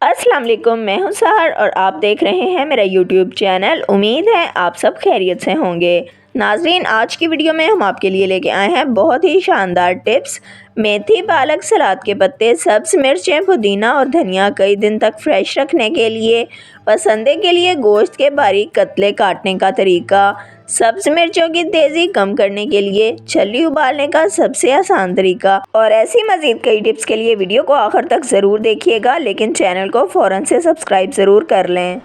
अस्सलाम वालेकुम, मैं हूं सहर और आप देख रहे हैं मेरा यूट्यूब चैनल। उम्मीद है आप सब खैरियत से होंगे। नाजरीन, आज की वीडियो में हम आपके लिए लेके आए हैं बहुत ही शानदार टिप्स। मेथी, पालक, सलाद के पत्ते, सब्ज़ मिर्चें, पुदीना और धनिया कई दिन तक फ्रेश रखने के लिए। पसंदे के लिए गोश्त के बारीक कतले काटने का तरीका। सब्ज़ मिर्चों की तेज़ी कम करने के लिए छल्ली उबालने का सबसे आसान तरीका। और ऐसी मज़ीद कई टिप्स के लिए वीडियो को आखिर तक ज़रूर देखिएगा, लेकिन चैनल को फ़ौरन से सब्सक्राइब ज़रूर कर लें।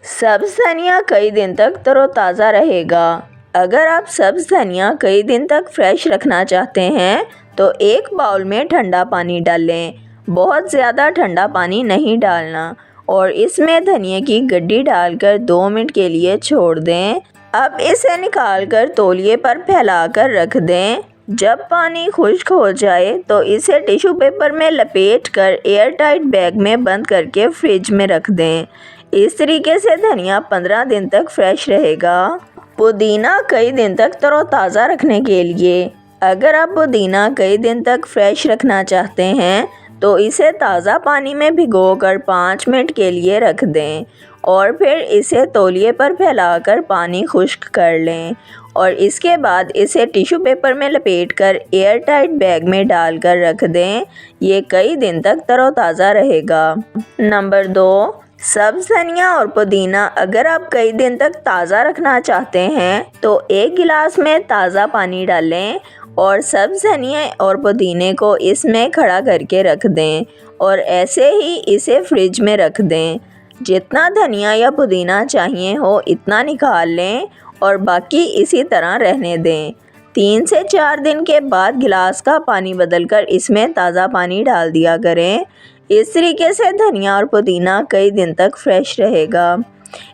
सब्ज़ धनिया कई दिन तक तरोताज़ा रहेगा। अगर आप सब्ज़ धनिया कई दिन तक फ्रेश रखना चाहते हैं तो एक बाउल में ठंडा पानी डालें। बहुत ज़्यादा ठंडा पानी नहीं डालना और इसमें धनिया की गड्डी डालकर 2 मिनट के लिए छोड़ दें। अब इसे निकालकर तौलिए पर फैलाकर रख दें। जब पानी खुश्क हो जाए तो इसे टिश्यू पेपर में लपेटकर एयर टाइट बैग में बंद करके फ्रिज में रख दें। इस तरीके से धनिया 15 दिन तक फ्रेश रहेगा। पुदीना कई दिन तक तरोताज़ा रखने के लिए। अगर आप पुदीना कई दिन तक फ्रेश रखना चाहते हैं तो इसे ताज़ा पानी में भिगोकर 5 मिनट के लिए रख दें और फिर इसे तौलिए पर फैलाकर पानी खुश्क कर लें और इसके बाद इसे टिश्यू पेपर में लपेटकर एयर टाइट बैग में डालकर रख दें। ये कई दिन तक तरोताज़ा रहेगा। नंबर 2, सब्ज़ धनिया और पुदीना। अगर आप कई दिन तक ताज़ा रखना चाहते हैं तो 1 गिलास में ताज़ा पानी डालें और सब्ज़ धनिया और पुदीने को इसमें खड़ा करके रख दें और ऐसे ही इसे फ्रिज में रख दें। जितना धनिया या पुदीना चाहिए हो इतना निकाल लें और बाकी इसी तरह रहने दें। 3 से 4 दिन के बाद गिलास का पानी बदलकर इसमें ताज़ा पानी डाल दिया करें। इस तरीके से धनिया और पुदीना कई दिन तक फ्रेश रहेगा।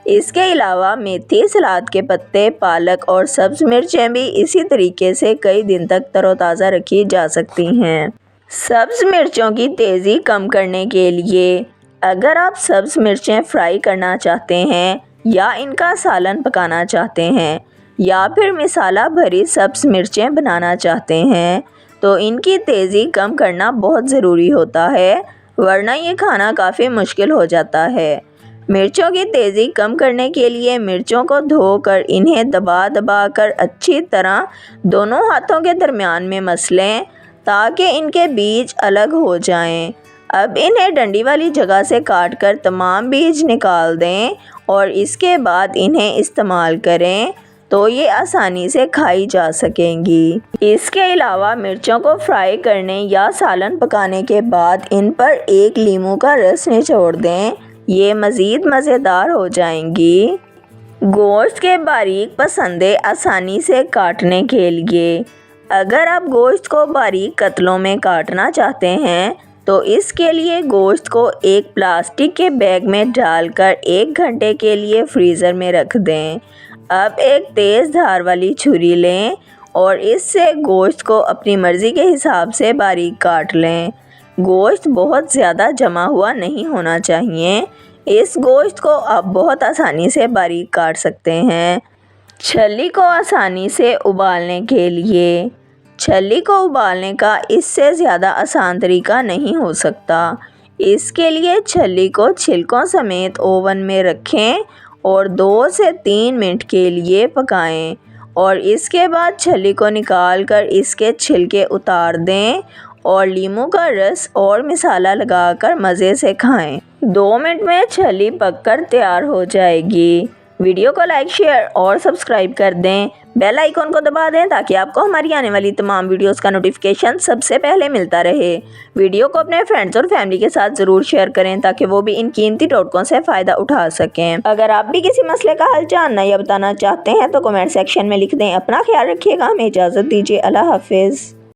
इसके अलावा मेथी, सलाद के पत्ते, पालक और सब्ज़ मिर्चें भी इसी तरीके से कई दिन तक तरोताज़ा रखी जा सकती हैं। सब्ज़ मिर्चों की तेज़ी कम करने के लिए। अगर आप सब्ज़ मिर्चें फ्राई करना चाहते हैं या इनका सालन पकाना चाहते हैं या फिर मसाला भरी सब्ज़ मिर्चें बनाना चाहते हैं तो इनकी तेज़ी कम करना बहुत ज़रूरी होता है, वरना ये खाना काफ़ी मुश्किल हो जाता है। मिर्चों की तेज़ी कम करने के लिए मिर्चों को धोकर इन्हें दबा दबा कर अच्छी तरह दोनों हाथों के दरमियान में मसलें ताकि इनके बीज अलग हो जाएं। अब इन्हें डंडी वाली जगह से काटकर तमाम बीज निकाल दें और इसके बाद इन्हें इस्तेमाल करें तो ये आसानी से खाई जा सकेंगी। इसके अलावा मिर्चों को फ्राई करने या सालन पकाने के बाद इन पर 1 लीमू का रस निचोड़ दें। ये मज़ीद मज़ेदार हो जाएंगी। गोश्त के बारीक पसंदे आसानी से काटने के लिए। अगर आप गोश्त को बारीक कतलों में काटना चाहते हैं तो इसके लिए गोश्त को एक प्लास्टिक के बैग में डालकर 1 घंटे के लिए फ्रीज़र में रख दें। अब एक तेज़ धार वाली छुरी लें और इससे गोश्त को अपनी मर्ज़ी के हिसाब से बारीक काट लें। गोश्त बहुत ज़्यादा जमा हुआ नहीं होना चाहिए। इस गोश्त को आप बहुत आसानी से बारीक काट सकते हैं। छल्ली को आसानी से उबालने के लिए। छल्ली को उबालने का इससे ज़्यादा आसान तरीका नहीं हो सकता। इसके लिए छल्ली को छिलकों समेत ओवन में रखें और 2 से 3 मिनट के लिए पकाएं और इसके बाद छल्ली को निकाल कर इसके छिलके उतार दें और लीमू का रस और मसाला लगाकर मज़े से खाएं। 2 मिनट में छल्ली पककर तैयार हो जाएगी। वीडियो को लाइक, शेयर और सब्सक्राइब कर दें। बेल आइकॉन को दबा दें ताकि आपको हमारी आने वाली तमाम वीडियोस का नोटिफिकेशन सबसे पहले मिलता रहे। वीडियो को अपने फ्रेंड्स और फैमिली के साथ ज़रूर शेयर करें ताकि वो भी इन कीमती टोटकों से फ़ायदा उठा सकें। अगर आप भी किसी मसले का हल जानना या बताना चाहते हैं तो कमेंट सेक्शन में लिख दें। अपना ख्याल रखिएगा। हमें इजाज़त दीजिए। अल्लाह हाफिज़।